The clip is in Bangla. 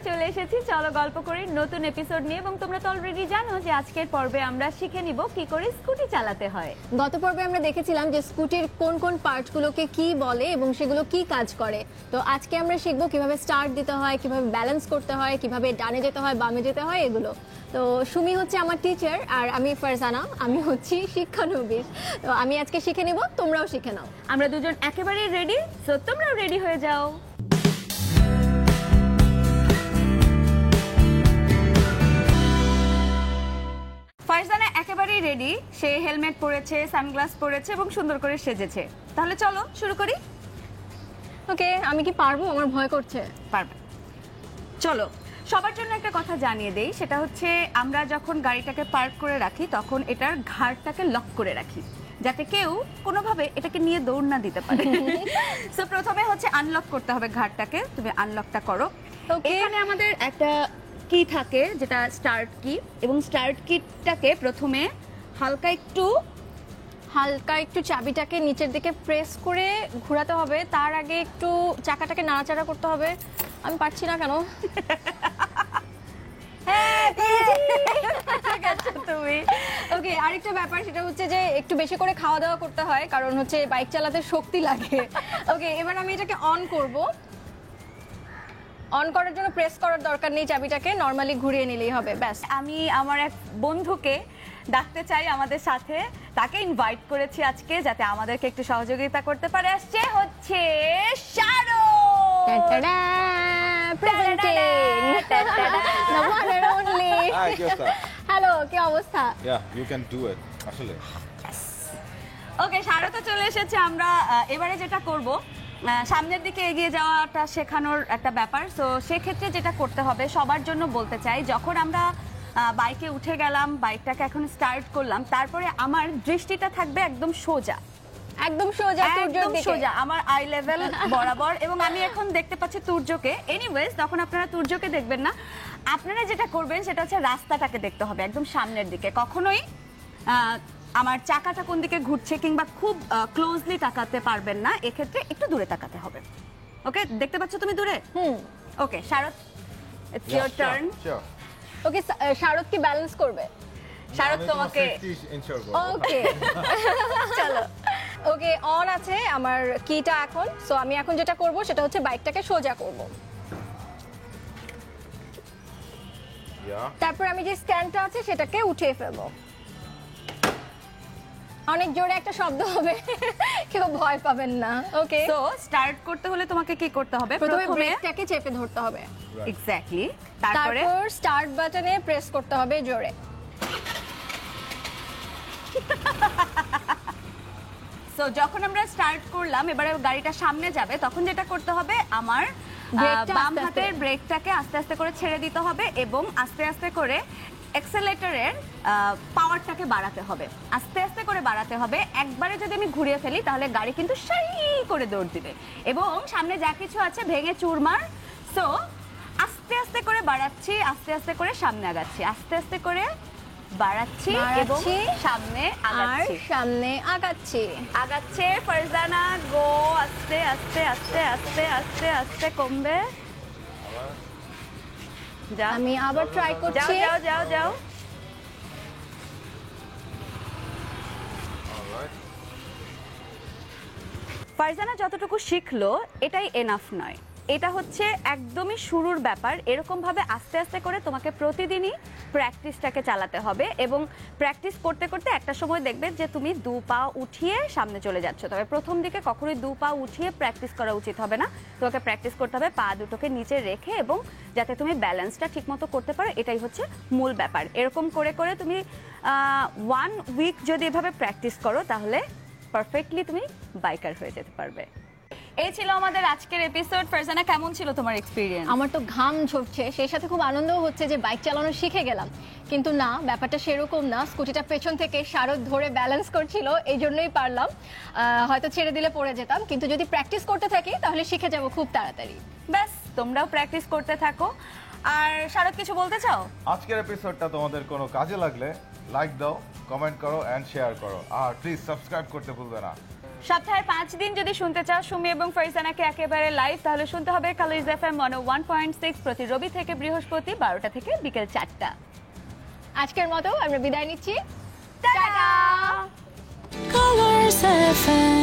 চলে এসেছি চলো গল্প করি নতুন এপিসোড নিয়ে এবং তোমরা তো অলরেডি জানো যে আজকের পর্বে আমরা শিখে নিব কি করে স্কুটি চালাতে হয়। গত পর্বে আমরা দেখেছিলাম যে স্কুটির কোন কোন পার্টগুলোকে কি বলে এবং সেগুলো কি কাজ করে। তো আজকে আমরা শিখবো কিভাবে স্টার্ট দিতে হয়, কিভাবে ব্যালেন্স করতে হয়, কিভাবে ডানে যেতে হয় বামে যেতে হয় এগুলো। তো সুমি হচ্ছে আমার টিচার আর আমি ফারজানা, আমি হচ্ছি শিক্ষানবিশ। তো আমি আজকে শিখে নিব, তোমরাও শিখে নাও। আমরা দুজন একেবারেই রেডি, সো তোমরাও রেডি হয়ে যাও। ফারজানা একেবারেই রেডি, সে হেলমেট পরেছে, সানগ্লাস পরেছে এবং সুন্দর করে সেজেছে। তাহলে চলো শুরু করি। ওকে, আমি কি পারবো? আমার ভয় করছে। পারবে, চলো। সবার জন্য একটা কথা জানিয়ে দেই, সেটা হচ্ছে আমরা যখন গাড়িটাকে পার্ক করে রাখি তখন এটার ঘাড়টাকে লক করে রাখি যাতে কেউ কোনোভাবে এটাকে নিয়ে দৌড় না দিতে পারে। সো প্রথমে হচ্ছে আনলক করতে হবে ঘাড়টাকে। তুমি আনলকটা করো। এখানে আমাদের একটা কি থাকে যেটা স্টার্ট কি, এবং স্টার্ট কিটাকে প্রথমে হালকা একটু চাবিটাকে নিচের দিকে প্রেস করে ঘোরাতে হবে। তার আগে একটু চাকাটাকে নাড়াচাড়া করতে হবে। আমি পারছি না কেন? তুমি ওকে, আরেকটা ব্যাপার সেটা হচ্ছে যে একটু বেশি করে খাওয়া দাওয়া করতে হয়, কারণ হচ্ছে বাইক চালাতে শক্তি লাগে। ওকে, এবার আমি এটাকে অন করব। অন করার জন্য প্রেস করার দরকার নেই, চাবিটাকে নরমালি ঘুরিয়ে নিলেই হবে, ব্যাস। আমি আমার এক বন্ধুকে ডাকতে চাই আমাদের সাথে, তাকে ইনভাইট করেছি আজকে যাতে আমাদেরকে একটু সহযোগিতা করতে পারে। আসছে হচ্ছে হ্যালো, কি অবস্থা? You can do it. আসলে ওকে, শারো তো চলে এসেছে। আমরা এবারে যেটা করব, সামনের দিকে এগিয়ে যাওয়াটা শেখানোর একটা ব্যাপার। সো সেক্ষেত্রে যেটা করতে হবে সবার জন্য বলতে চাই, যখন আমরা বাইকে উঠে গেলাম, বাইকটাকে এখন স্টার্ট করলাম, তারপরে আমার দৃষ্টিটা থাকবে একদম সোজা, একদম সোজা, একদম সোজা, আমার আই লেভেল বরাবর। এবং আমি এখন দেখতে পাচ্ছি তুর্যকে। এনিওয়েজ, তখন আপনারা তুর্যকে দেখবেন না, আপনারা যেটা করবেন সেটা হচ্ছে রাস্তাটাকে দেখতে হবে একদম সামনের দিকে। কখনোই আমার চাকাটা কোন দিকে ঘুরছে কিংবা খুব ক্লোজলি তাকাতে পারবেন না, এক্ষেত্রে একটু দূরে তাকাতে হবে। ওকে, দেখতে পাচ্ছ তুমি দূরে? ওকে, শারদ, ইটস ইওর টার্ন। ওকে, শারদ কি ব্যালেন্স করবে? শারদ তোমাকে ওকে চলো। ওকে, অন আছে আমার কিটা এখন। সো আমি এখন যেটা করব সেটা হচ্ছে বাইকটাকে সোজা করব। তারপর আমি যে স্ট্যান্ডটা আছে সেটাকে উঠিয়ে ফেলবো। অনেক জোরে একটা শব্দ হবে, কেউ ভয় পাবেন না। ওকে, সো স্টার্ট করতে হলে তোমাকে কি করতে হবে? প্রথমে ব্রেকটাকে চেপে ধরতে হবে। এক্স্যাক্টলি। তারপর স্টার্ট বাটনে প্রেস করতে হবে জোরে। সো যখন আমরা স্টার্ট করলাম, এবারে গাড়িটা সামনে যাবে, তখন যেটা করতে হবে, আমার বাম হাতের ব্রেকটাকে আস্তে আস্তে করে ছেড়ে দিতে হবে এবং আস্তে আস্তে করে অ্যাক্সেলারেটরের পাওয়ারটাকে বাড়াতে হবে। আস্তে আস্তে করে বাড়াতে হবে। একবারে যদি আমি ঘুরিয়ে ফেলি তাহলে গাড়ি কিন্তু সারি করে দৌড় দিবে এবং সামনে যা কিছু আছে ভেঙে চুরমার। সো আস্তে আস্তে করে বাড়াচ্ছি, আস্তে আস্তে করে সামনে আগাচ্ছি, আস্তে আস্তে করে বাড়াচ্ছি এবং সামনে আগাচ্ছে। ফারজানা গো, আস্তে আস্তে আস্তে আস্তে আস্তে আস্তে কমবে। আমি আবার ট্রাই করছি। যাও যাও যাও। ফারজানা যতটুকু শিখলো এটাই এনাফ নয়, এটা হচ্ছে একদমই শুরুর ব্যাপার। এরকম ভাবে আস্তে আস্তে করে তোমাকে প্রতিদিনই প্র্যাকটিসটাকে চালাতে হবে এবং প্র্যাকটিস করতে করতে একটা সময় দেখবে যে তুমি দু পা উঠিয়ে সামনে চলে যাচ্ছ। তবে প্রথম দিকে কখনোই দু পা উঠিয়ে প্র্যাকটিস করা উচিত হবে না। তোমাকে প্র্যাকটিস করতে হবে পা দুটোকে নিচে রেখে এবং যাতে তুমি ব্যালেন্সটা ঠিকমতো করতে পারো, এটাই হচ্ছে মূল ব্যাপার। এরকম করে করে তুমি 1 উইক যদি এভাবে প্র্যাকটিস করো তাহলে পারফেক্টলি তুমি বাইকার হয়ে যেতে পারবে। এই ছিল আমাদের আজকের এপিসোড। ফারজানা, কেমন ছিল তোমার এক্সপেরিয়েন্স? আমার তো ঘাম ঝরছে, সেই সাথে খুব আনন্দও হচ্ছে যে বাইক চালানো শিখে গেলাম। কিন্তু না, ব্যাপারটা সেরকম না। স্কুটিটা পেছন থেকে শারদ ধরে ব্যালেন্স করছিল, এই জন্যই পারলাম। হয়তো ছেড়ে দিলে পড়ে যেতাম, কিন্তু যদি প্র্যাকটিস করতে থাকি তাহলে শিখে যাব খুব তাড়াতাড়ি। ব্যাস, তোমরাও প্র্যাকটিস করতে থাকো। আর শারদ, কিছু বলতে চাও? আজকের এপিসোডটা তোমাদের কোনো কাজে লাগলে লাইক দাও, কমেন্ট করো এন্ড শেয়ার করো, আর প্লিজ সাবস্ক্রাইব করতে ভুলবে না। সপ্তাহে 5 দিন যদি শুনতে চাও সুমি এবং ফারজানাকে একেবারে লাইভ, তাহলে শুনতে হবে কালারস এফএম 101.6 প্রতি রবি থেকে বৃহস্পতি 12টা থেকে বিকেল 4টা। আজকের মতো আমরা বিদায় নিচ্ছি। টাটা। Colors FM